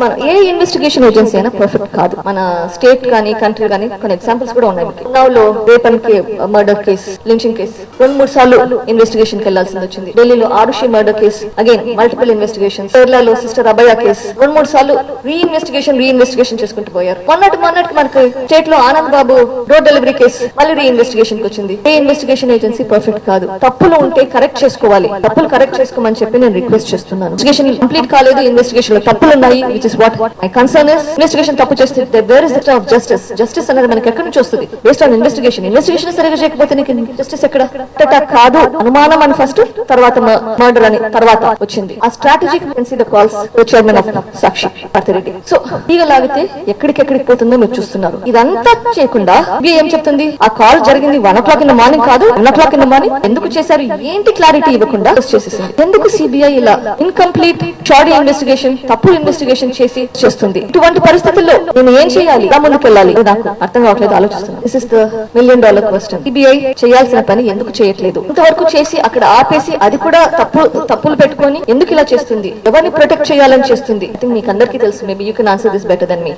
మన ఏ investigation agency అయినా perfect కాదు. మన స్టేట్ కానీ కంట్రీ కానీ కొన్ని ఎగ్జాంపుల్స్ కూడా ఉన్నాయి. ఉన్నావ్లో rape and murder case, lynching case 2-3 సార్లు ఇన్వెస్టిగేషన్ కి వెళ్లాల్సింది వచ్చింది. ఢిల్లీలో Aarushi murder case, again multiple investigation. కేరళలో సిస్టర్ అభయ కేసు 2-3 సార్లు రీఇన్వెస్టిగేషన్ చేసుకుంటూ పోయారు. మొన్నటి మనకి స్టేట్ లో Anand Babu door delivery case మళ్ళీ రీఇన్వెస్టిగేషన్ కి వచ్చింది. ఏ ఇన్వెస్టిగేషన్ ఏజెన్సీ పర్ఫెక్ట్ కాదు. తప్పులు ఉంటే కరెక్ట్ చేసుకోవాలి. తప్పులు కరెక్ట్ చేసుకోమని చెప్పి నేను రిక్వెస్ట్ చేస్తున్నాను. ఇన్వెస్టిగేషన్ కంప్లీట్ కాలేదు, ఇన్వెస్టిగేషన్ లో తప్పులు ఉన్నాయి. Which is what my concern is. Investigation తప్పు చేస్తే where is the of justice? Justice అనేది మనకి ఎక్కడి నుంచి వస్తుంది? Based on investigation సరిగా చేయకపోతే నీకు జస్టిస్ ఎక్కడ? కాదు అనుమానం అని ఫస్ట్, తర్వాత మర్డర్ అని తర్వాత వచ్చింది. ఆ strategic the calls chairman of Sakshi Parthireddy. So ఈగలాగితే ఎక్కడికి పోతుందో మీరు చూస్తున్నారు. ఇదంతా చేయకుండా ఏం చెప్తుంది? ఆ కాల్ జరిగింది 1 o'clock in the morning కాదు, 1 o'clock in the morning. ఎందుకు చేశారు ఏంటి క్లారిటీ ఇవ్వకుండా చేసేసింది. ఎందుకు సిబిఐ ఇలా ఇన్కంప్లీట్ షార్ట్ ఇన్వెస్టిగేషన్, తప్పు ఇన్వెస్టిగేషన్ చేస్తుంది? ఇటువంటి పరిస్థితుల్లో నేను ఏం చేయాలి, ముందుకు వెళ్ళాలి, నాకు అర్థం కావట్లేదు, ఆలోచిస్తున్నాను. This is the $1 million question. CBI చేయాల్సిన పని ఎందుకు చేయట్లేదు? ఇంతవరకు చేసి అక్కడ ఆపేసి అది కూడా తప్పులు పెట్టుకొని ఎందుకు ఇలా చేస్తుంది? ఎవరిని ప్రొటెక్ట్ చేయాలని చేస్తుంది? ఐ థింక్ మీకు అందరికీ తెలుసు. Maybe you can answer this better than me.